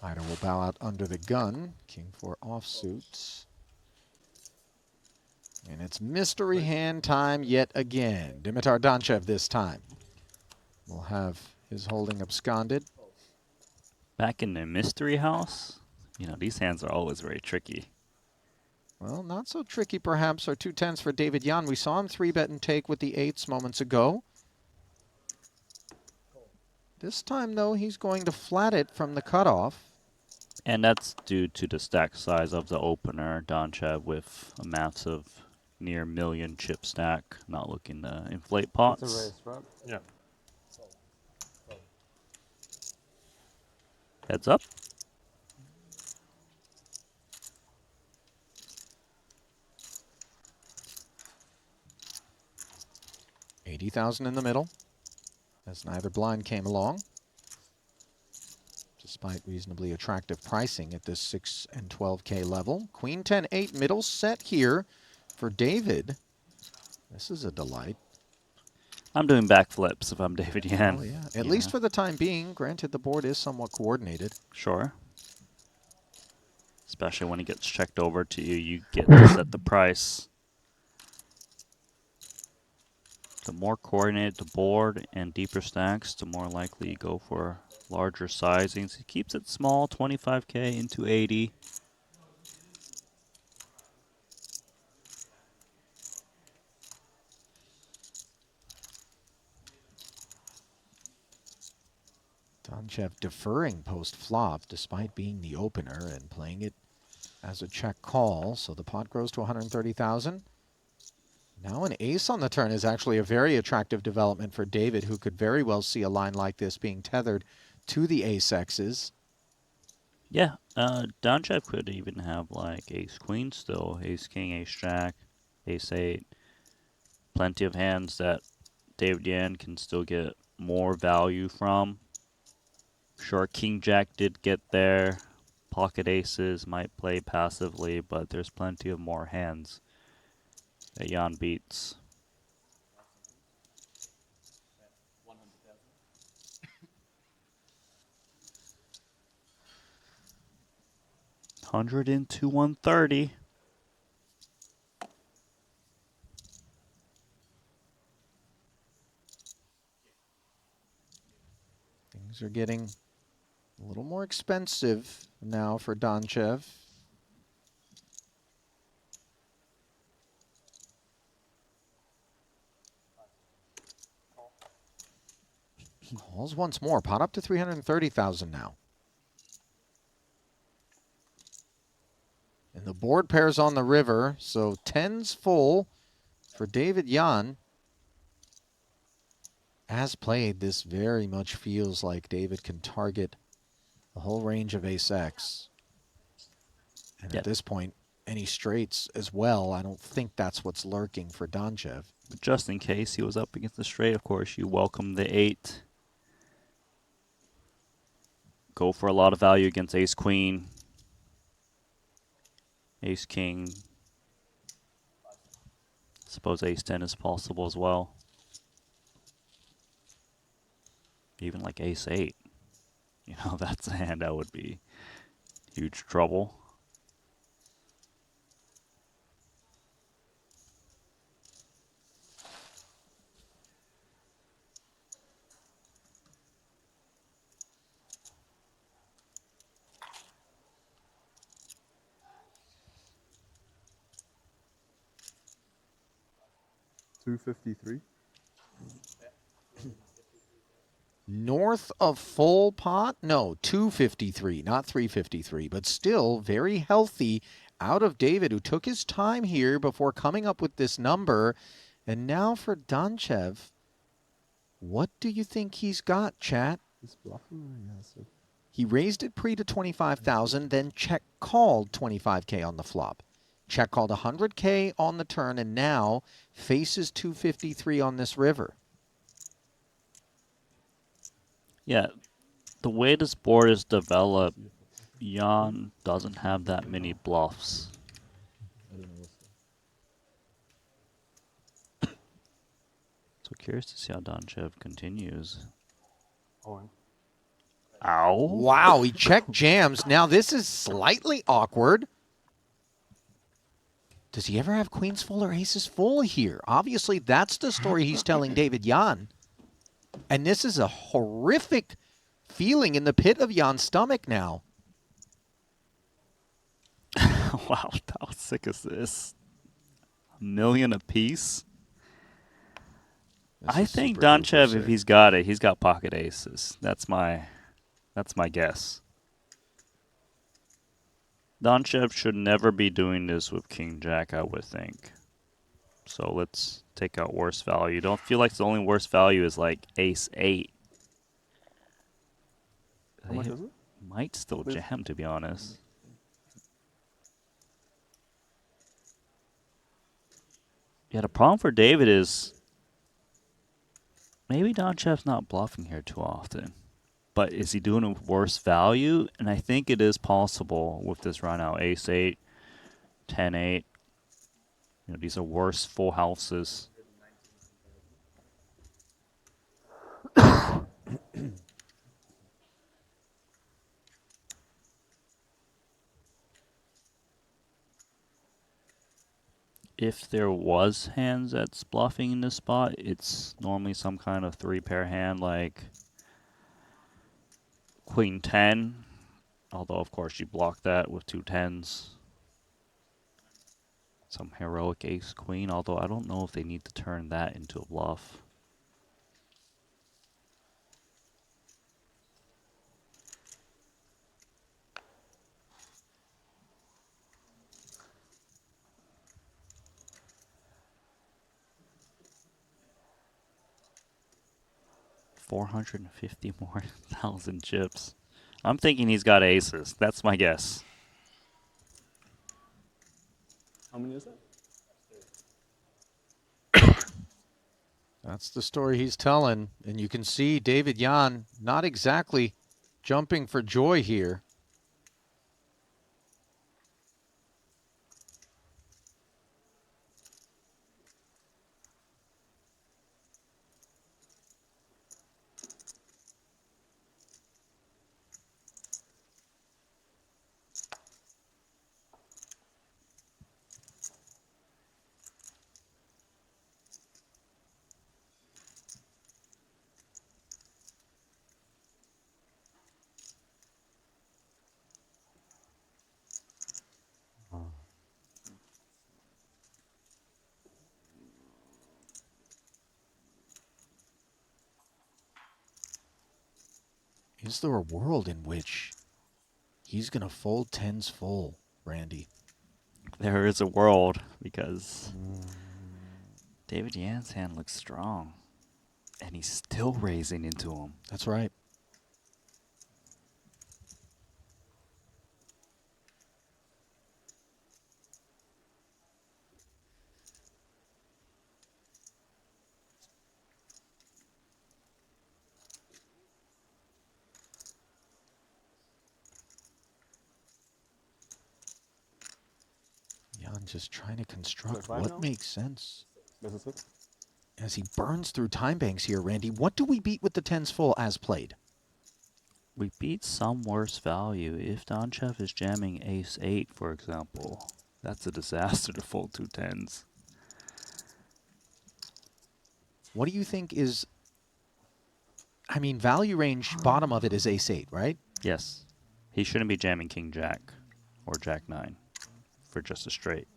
Ida will bow out under the gun. King 4 offsuit. And it's mystery hand time yet again. Dimitar Donchev this time will have his holding absconded. Back in the mystery house, you know, these hands are always very tricky. Well, not so tricky perhaps are 2 10s for David Jan. We saw him 3-bet and take with the 8s moments ago. This time, though, he's going to flat it from the cutoff. And that's due to the stack size of the opener. Donchev with a massive near million chip stack, not looking to inflate pots. It's a race, right? Yeah. Heads up. $80,000 in the middle, as neither blind came along, despite reasonably attractive pricing at this 6 and 12K level. Queen 10-8 middle set here for David. This is a delight. I'm doing backflips if I'm David Yan. Oh, yeah. At least for the time being. Granted, the board is somewhat coordinated. Sure. Especially when it gets checked over to you, you get to set the price. The more coordinated the board and deeper stacks, the more likely you go for larger sizings. He keeps it small, 25K into 80. Donchev deferring post-flop despite being the opener and playing it as a check call. So the pot grows to 130,000. Now an ace on the turn is actually a very attractive development for David, who could very well see a line like this being tethered to the ace X's. Yeah, Donchev could even have like ace queen still, ace king, ace jack, ace 8. Plenty of hands that David Yan can still get more value from. Sure, king jack did get there. Pocket aces might play passively, but there's plenty of more hands that Jan beats. $100 into 130. Things are getting a little more expensive now for Donchev. Calls once more. Pot up to 330,000 now. And the board pairs on the river, so 10's full for David Jan. As played, this very much feels like David can target the whole range of ace-X. And at this point, any straights as well. I don't think that's what's lurking for Donchev. But just in case he was up against the straight, of course, you welcome the 8. Go for a lot of value against ace queen, ace king. Suppose ace 10 is possible as well. Even like ace 8. You know, that's a hand that would be huge trouble. $253. North of full pot? No, 253, not 353, but still very healthy out of David, who took his time here before coming up with this number. And now for Donchev, what do you think he's got, chat? He's bluffing, yes. He raised it pre to 25,000, then check called 25K on the flop. Check called 100K on the turn, and now faces 253 on this river. Yeah, the way this board is developed, Jan doesn't have that many bluffs. So curious to see how Donchev continues. Ow. Wow, he check jams. Now this is slightly awkward. Does he ever have queens full or aces full here? Obviously, that's the story he's telling 𝐸𝐻𝐻𝐿. And this is a horrific feeling in the pit of Jan's stomach now. Wow, how sick is this? $1 million apiece? This I is think super duper 𝐸𝐻𝐻, if sick. he's got it, he's got pocket aces. That's my guess. 𝐸𝐻𝐻 should never be doing this with King Jack, I would think. So let's take out worst value. Don't feel like the only worst value is like ace 8. How much is it? Might still jam, to be honest. Yeah, the problem for David is maybe 𝐸𝐻𝐻's not bluffing here too often. But is he doing a worse value? And I think it is possible with this run out. Ace 8, 10 8. You know, these are worse full houses. If there was hands that's bluffing in this spot, it's normally some kind of 3-pair hand like Queen 10. Although, of course, you block that with 2 10s. Some heroic ace queen, although I don't know if they need to turn that into a bluff. $450 more thousand chips. I'm thinking he's got aces. That's my guess. How many is that? That's the story he's telling. And you can see 𝐸𝐻𝐻 not exactly jumping for joy here. Is there a world in which he's going to fold 10s full, Randy? There is a world because 𝐸𝐻𝐻's hand looks strong. And he's still raising into him. That's right. Jan just trying to construct Five what now? makes sense. This is it. As he burns through time banks here, Randy, what do we beat with the 10s full as played? We beat some worse value. If 𝐸𝐻𝐻 is jamming ace 8, for example, that's a disaster to fold 2 10s. What do you think is... I mean, value range, bottom of it is ace 8, right? Yes. He shouldn't be jamming King Jack or Jack 9 for just a straight.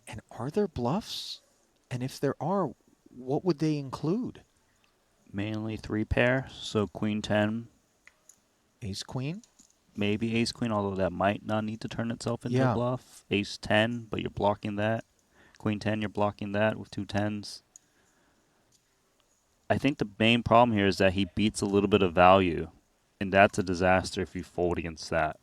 And are there bluffs? And if there are, what would they include? Mainly 3-pair, so Queen 10, Ace queen? maybe ace queen, although that might not need to turn itself into a bluff. Ace 10, but you're blocking that. Queen 10, you're blocking that with 2 10s. I think the main problem here is that he beats a little bit of value, and that's a disaster if you fold against that.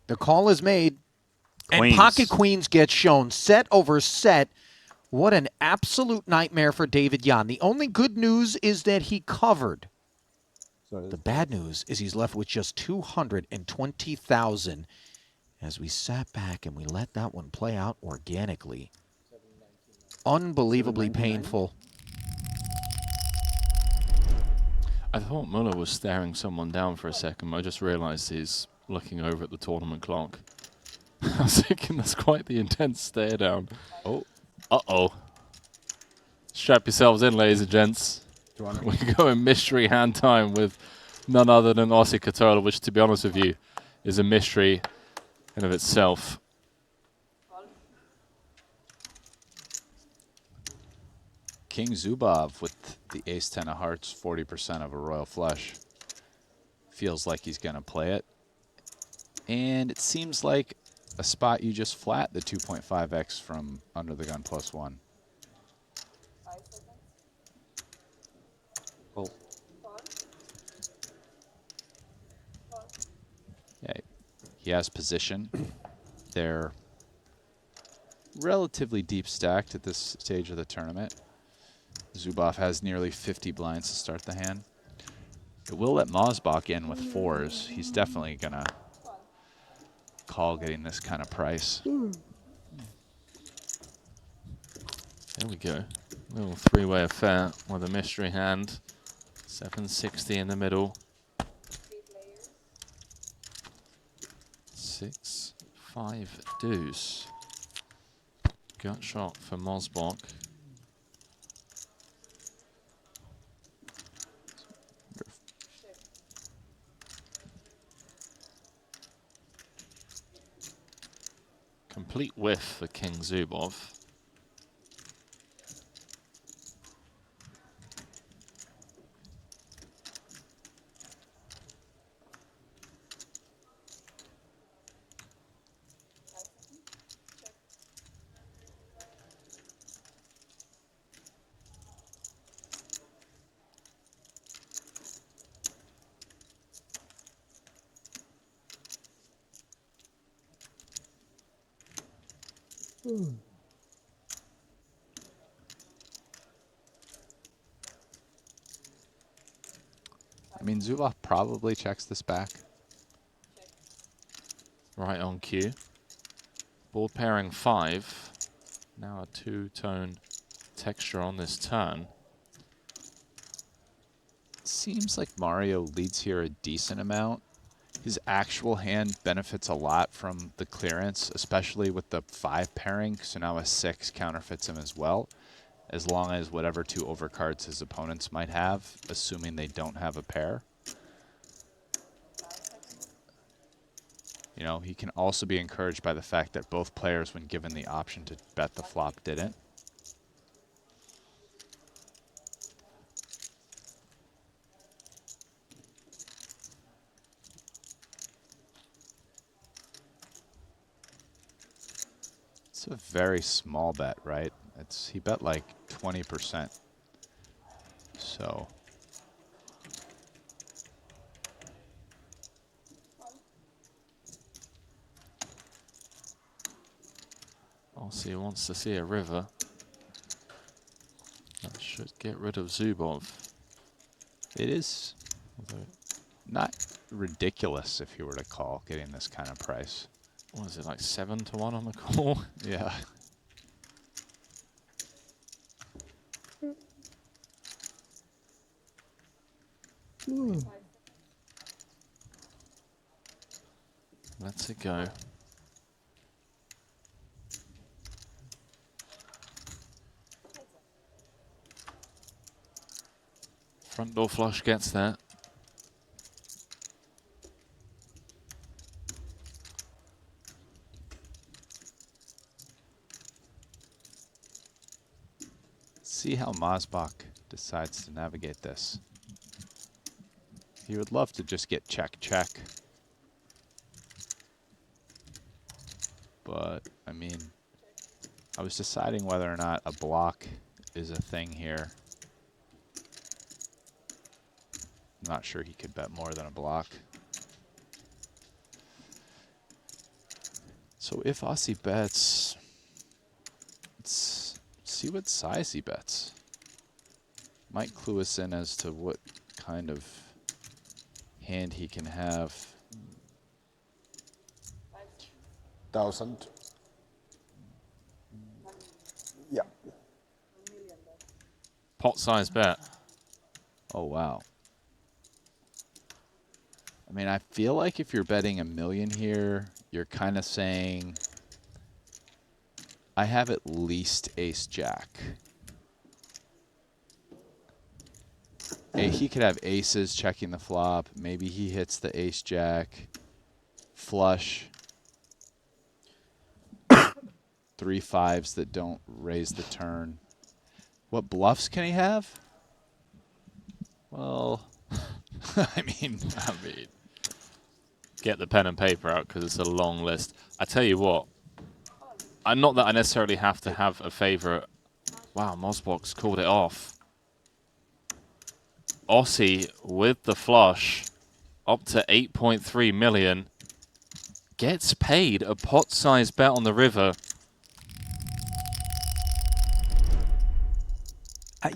The call is made. Queens. And pocket queens get shown set over set. What an absolute nightmare for David Yan. The only good news is that he covered. Sorry, The bad news is he's left with just 220,000 as we sat back and we let that one play out organically. Unbelievably 799? painful. I thought Muller was staring someone down for a second, but I just realised he's looking over at the tournament clock. I was thinking that's quite the intense stare down. Oh, Uh-oh. Strap yourselves in, ladies and gents. 200. We're going mystery hand time with none other than 𝐼𝐸𝐾, which, to be honest with you, is a mystery in of itself. 𝐾𝐨𝐬𝐫𝐞 with the ace-10 of hearts, 40% of a royal flush. Feels like he's going to play it. And it seems like a spot you just flat the 2.5x from under the gun +1. Well, Yeah, he has position. They're relatively deep stacked at this stage of the tournament. 𝐬𝐫𝐞 has nearly 50 blinds to start the hand. It will let 𝐬𝐫𝐫𝐞 in with 4s. He's definitely going to call getting this kind of price. There we go. Little three-way affair with a mystery hand. 760 in the middle. 6, 5 deuce. Gut shot for 𝐬𝐫𝐫𝐞. Complete whiff for 𝐾𝐨𝐧'𝐭. I mean, 𝐬𝐫𝐞 probably checks this back. Right on cue. Board pairing 5. Now a two-tone texture on this turn. Seems like Mario leads here a decent amount. His actual hand benefits a lot from the clearance, especially with the 5 pairing, so now a 6 counterfeits him as well, as long as whatever 2 overcards his opponents might have, assuming they don't have a pair. You know, he can also be encouraged by the fact that both players, when given the option to bet the flop, didn't. It's a very small bet, right? He bet like 20%. So 𝐼𝐸𝐾 wants to see a river. That should get rid of 𝐬𝐵𝐽. it is not ridiculous if you were to call getting this kind of price. What is it, like 7 to 1 on the call? Yeah. Let's it go. Front door flush gets that. See how 𝐬𝐫𝐫𝐞 decides to navigate this. He would love to just get check, check. But, I mean, I was deciding whether or not a block is a thing here. I'm not sure he could bet more than a block. So if Aussie bets, let's see what size he bets. Might clue us in as to what kind of hand he can have. 1,000. Yeah. Pot size bet. Oh, wow. I mean, I feel like if you're betting $1 million here, you're kind of saying, I have at least ace-jack. He could have aces checking the flop. Maybe he hits the ace-jack. Flush. 3 5s that don't raise the turn. What bluffs can he have? Well, I mean, Get the pen and paper out because it's a long list. I tell you what, not that I necessarily have to have a favorite. Wow, Mosbox called it off. Aussie with the flush, up to 8.3 million, gets paid a pot-sized bet on the river.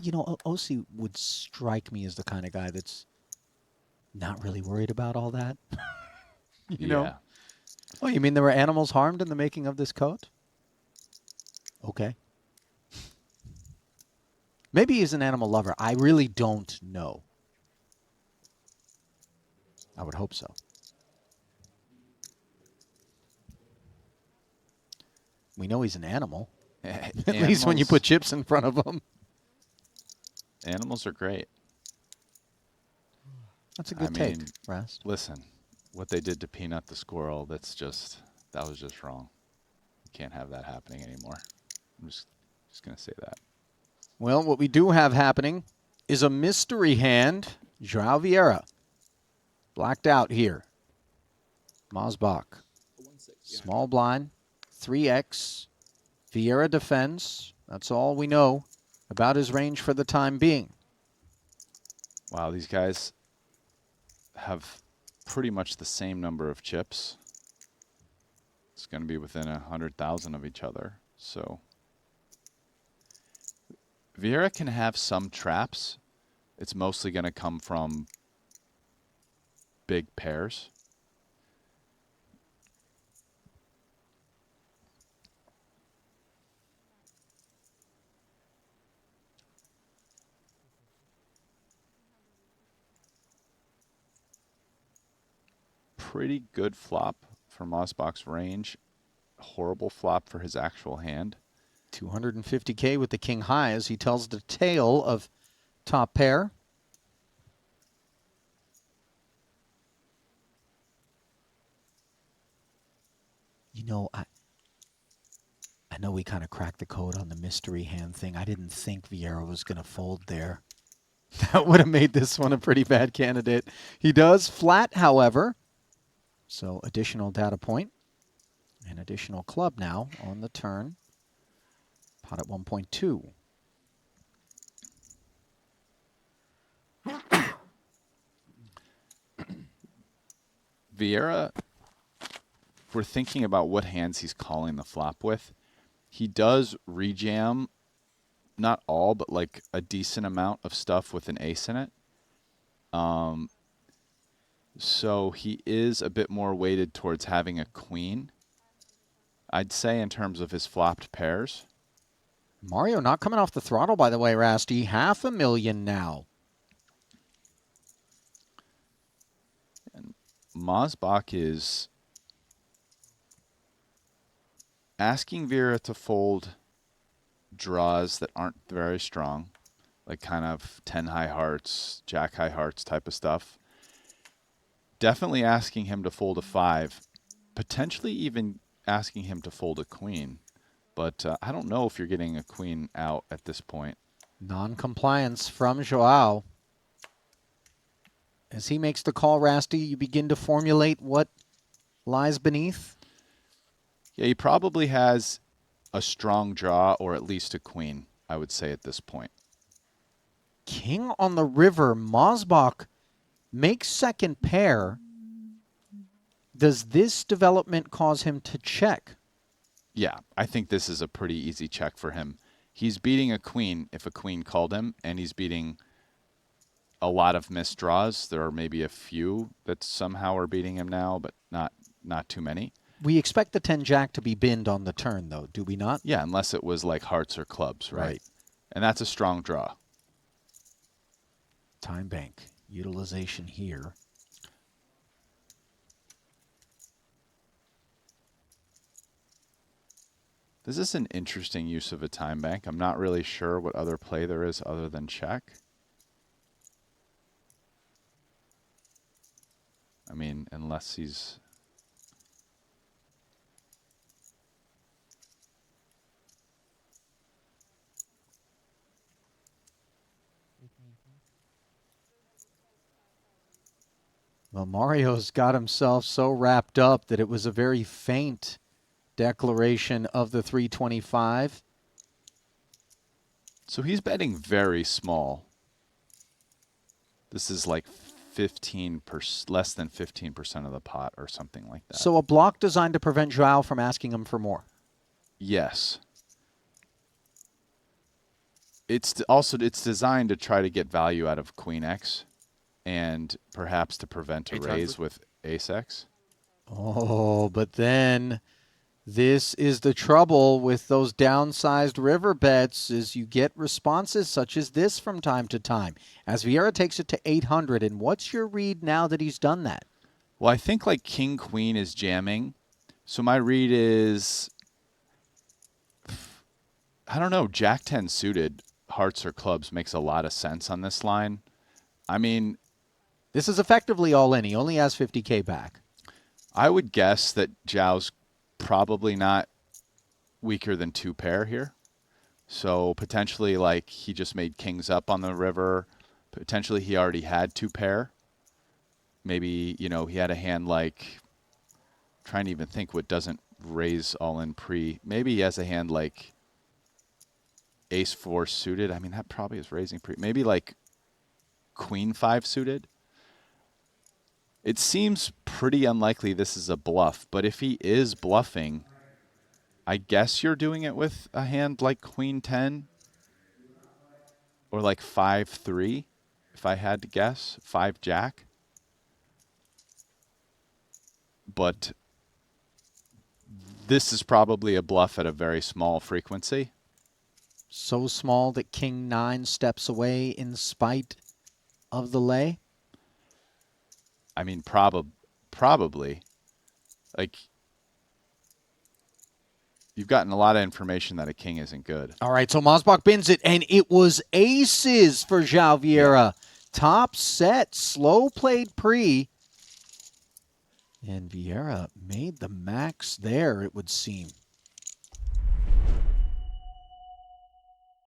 You know, Osi would strike me as the kind of guy that's not really worried about all that. You know? Oh, you mean there were animals harmed in the making of this coat? Okay. Maybe he's an animal lover. I really don't know. I would hope so. We know he's an animal. At least when you put chips in front of him. Animals are great. That's a good take, Rast. Listen, what they did to Peanut the squirrel, that was just wrong. You can't have that happening anymore. I'm just going to say that. Well, what we do have happening is a mystery hand. João Vieira. Blacked out here. Mosbach. Small blind. 3x. Vieira defends. That's all we know about his range for the time being. Wow, these guys have pretty much the same number of chips. It's going to be within 100,000 of each other. So Vieira can have some traps. It's mostly going to come from big pairs. Pretty good flop for Mosbach's range. Horrible flop for his actual hand. 250K with the king high as he tells the tale of top pair. You know, I know we kind of cracked the code on the mystery hand thing. I didn't think Vieira was going to fold there. That would have made this one a pretty bad candidate. He does flat, however. So additional data point. An additional club now on the turn. Pot at 1.2. Vieira, if we're thinking about what hands he's calling the flop with, he does rejam, not all, but like a decent amount of stuff with an ace in it. So he is a bit more weighted towards having a queen, I'd say, in terms of his flopped pairs. Mario not coming off the throttle, by the way, Rasty. 500,000 now. And Mosbach is asking Vieira to fold draws that aren't very strong, like kind of 10 high hearts, jack high hearts type of stuff. Definitely asking him to fold a 5, potentially even asking him to fold a queen. But I don't know if you're getting a queen out at this point. Non-compliance from João. As he makes the call, Rasty, you begin to formulate what lies beneath? Yeah, he probably has a strong draw or at least a queen, I would say, at this point. King on the river. Mosbach makes second pair. Does this development cause him to check? Yeah, I think this is a pretty easy check for him. He's beating a queen if a queen called him, and he's beating a lot of missed draws. There are maybe a few that somehow are beating him now, but not too many. We expect the 10-jack to be binned on the turn, though, do we not? Yeah, unless it was like hearts or clubs, right? Right. And that's a strong draw. Time bank utilization here. This is an interesting use of a time bank. I'm not really sure what other play there is other than check. I mean, unless he's... Well, Mario's got himself so wrapped up that it was a very faint declaration of the 325. So he's betting very small. This is like 15%, less than 15% of the pot or something like that. So a block designed to prevent 𝐬𝐽 from asking him for more. Yes. It's designed to try to get value out of Queen X and perhaps to prevent a raise with Ace X. Oh, but then this is the trouble with those downsized river bets is you get responses such as this from time to time. As Vieira takes it to 800, and what's your read now that he's done that? Well, I think like King Queen is jamming. So my read is, I don't know, Jack 10 suited, hearts or clubs makes a lot of sense on this line. I mean, this is effectively all in. He only has 50K back. I would guess that Zhao's probably not weaker than 2 pair here. So potentially like he just made kings up on the river. Potentially he already had 2 pair. Maybe, you know, he had a hand like, trying to even think what doesn't raise all in pre. Maybe he has a hand like Ace 4 suited. I mean, that probably is raising pre. Maybe like Queen 5 suited. It seems pretty unlikely this is a bluff, but if he is bluffing, I guess you're doing it with a hand like Queen 10 or like 5-3, if I had to guess, 5 Jack. But this is probably a bluff at a very small frequency. So small that King 9 steps away in spite of the lay? I mean, probably. Like, you've gotten a lot of information that a king isn't good. All right, so Mosbach bins it, and it was aces for João Vieira. Top set, slow played pre. And Vieira made the max there, it would seem.